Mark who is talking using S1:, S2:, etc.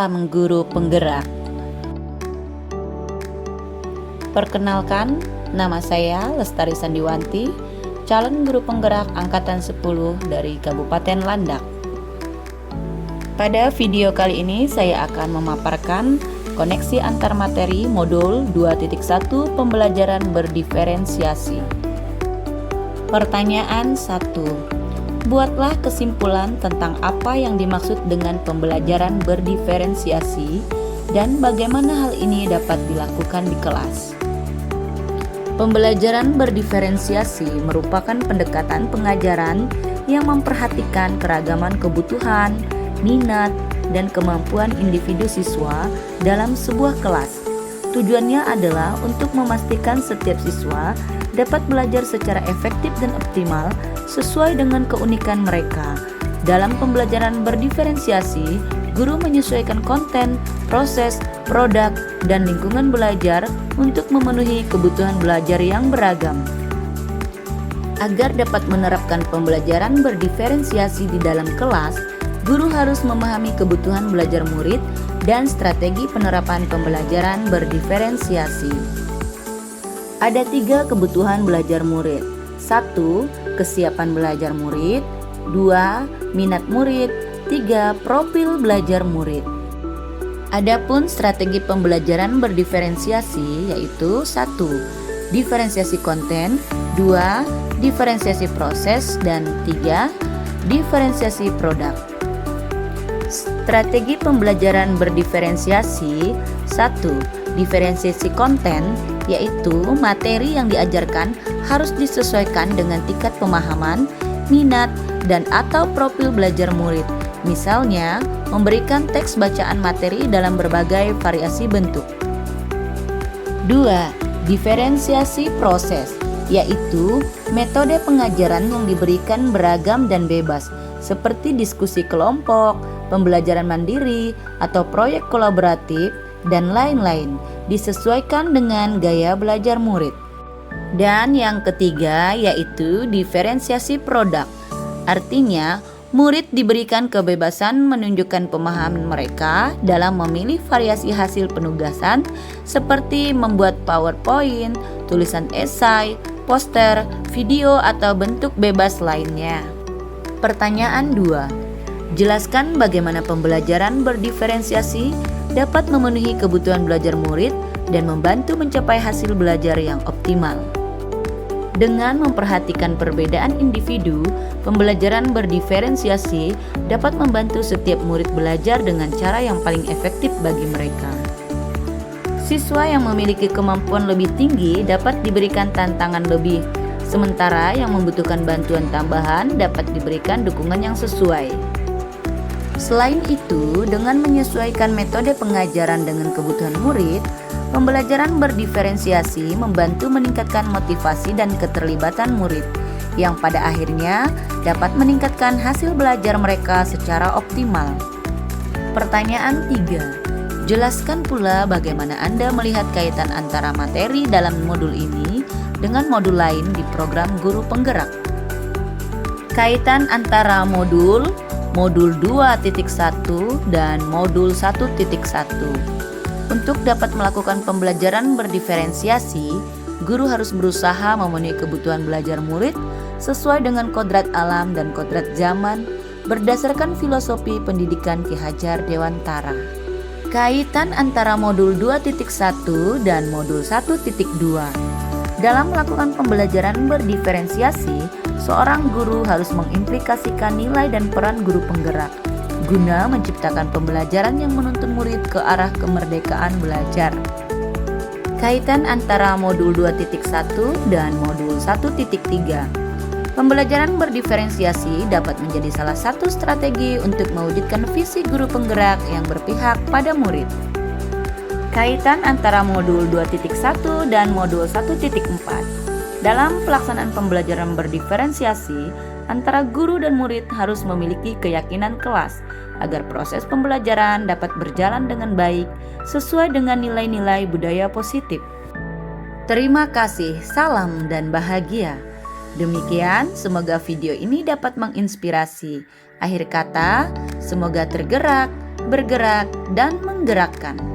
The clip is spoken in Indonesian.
S1: Salam Guru Penggerak. Perkenalkan, nama saya Lestari Sandiwanti, calon guru penggerak angkatan 10 dari Kabupaten Landak. Pada video kali ini saya akan memaparkan koneksi antar materi modul 2.1 pembelajaran berdiferensiasi. Pertanyaan 1. Buatlah kesimpulan tentang apa yang dimaksud dengan pembelajaran berdiferensiasi dan bagaimana hal ini dapat dilakukan di kelas. Pembelajaran berdiferensiasi merupakan pendekatan pengajaran yang memperhatikan keragaman kebutuhan, minat, dan kemampuan individu siswa dalam sebuah kelas. Tujuannya adalah untuk memastikan setiap siswa dapat belajar secara efektif dan optimal sesuai dengan keunikan mereka. Dalam pembelajaran berdiferensiasi, guru menyesuaikan konten, proses, produk, dan lingkungan belajar untuk memenuhi kebutuhan belajar yang beragam. Agar dapat menerapkan pembelajaran berdiferensiasi di dalam kelas, guru harus memahami kebutuhan belajar murid dan strategi penerapan pembelajaran berdiferensiasi. Ada 3 kebutuhan belajar murid. 1. Kesiapan belajar murid. 2. Minat murid. 3. Profil belajar murid. Adapun strategi pembelajaran berdiferensiasi yaitu 1. Diferensiasi konten. 2. Diferensiasi proses. Dan 3. Diferensiasi produk. Strategi pembelajaran berdiferensiasi. 1. Diferensiasi konten, yaitu materi yang diajarkan harus disesuaikan dengan tingkat pemahaman, minat, dan atau profil belajar murid. Misalnya, memberikan teks bacaan materi dalam berbagai variasi bentuk. 2. Diferensiasi proses, yaitu metode pengajaran yang diberikan beragam dan bebas, seperti diskusi kelompok, pembelajaran mandiri, atau proyek kolaboratif, dan lain-lain, disesuaikan dengan gaya belajar murid. Dan yang ketiga yaitu diferensiasi produk. Artinya, murid diberikan kebebasan menunjukkan pemahaman mereka dalam memilih variasi hasil penugasan seperti membuat PowerPoint, tulisan esai, poster, video, atau bentuk bebas lainnya. Pertanyaan 2. Jelaskan bagaimana pembelajaran berdiferensiasi dapat memenuhi kebutuhan belajar murid dan membantu mencapai hasil belajar yang optimal. Dengan memperhatikan perbedaan individu, pembelajaran berdiferensiasi dapat membantu setiap murid belajar dengan cara yang paling efektif bagi mereka. Siswa yang memiliki kemampuan lebih tinggi dapat diberikan tantangan lebih, sementara yang membutuhkan bantuan tambahan dapat diberikan dukungan yang sesuai. Selain itu, dengan menyesuaikan metode pengajaran dengan kebutuhan murid, pembelajaran berdiferensiasi membantu meningkatkan motivasi dan keterlibatan murid, yang pada akhirnya dapat meningkatkan hasil belajar mereka secara optimal. Pertanyaan 3. Jelaskan pula bagaimana Anda melihat kaitan antara materi dalam modul ini dengan modul lain di program Guru Penggerak. Kaitan antara modul 2.1 dan modul 1.1. Untuk dapat melakukan pembelajaran berdiferensiasi, guru harus berusaha memenuhi kebutuhan belajar murid sesuai dengan kodrat alam dan kodrat zaman berdasarkan filosofi pendidikan Ki Hajar Dewantara. Kaitan antara modul 2.1 dan modul 1.2. Dalam melakukan pembelajaran berdiferensiasi, seorang guru harus mengimplikasikan nilai dan peran guru penggerak guna menciptakan pembelajaran yang menuntun murid ke arah kemerdekaan belajar. Kaitan antara modul 2.1 dan modul 1.3. Pembelajaran berdiferensiasi dapat menjadi salah satu strategi untuk mewujudkan visi guru penggerak yang berpihak pada murid. Kaitan antara modul 2.1 dan modul 1.4. Dalam pelaksanaan pembelajaran berdiferensiasi, antara guru dan murid harus memiliki keyakinan kelas agar proses pembelajaran dapat berjalan dengan baik sesuai dengan nilai-nilai budaya positif. Terima kasih, salam dan bahagia. Demikian, semoga video ini dapat menginspirasi. Akhir kata, semoga tergerak, bergerak, dan menggerakkan.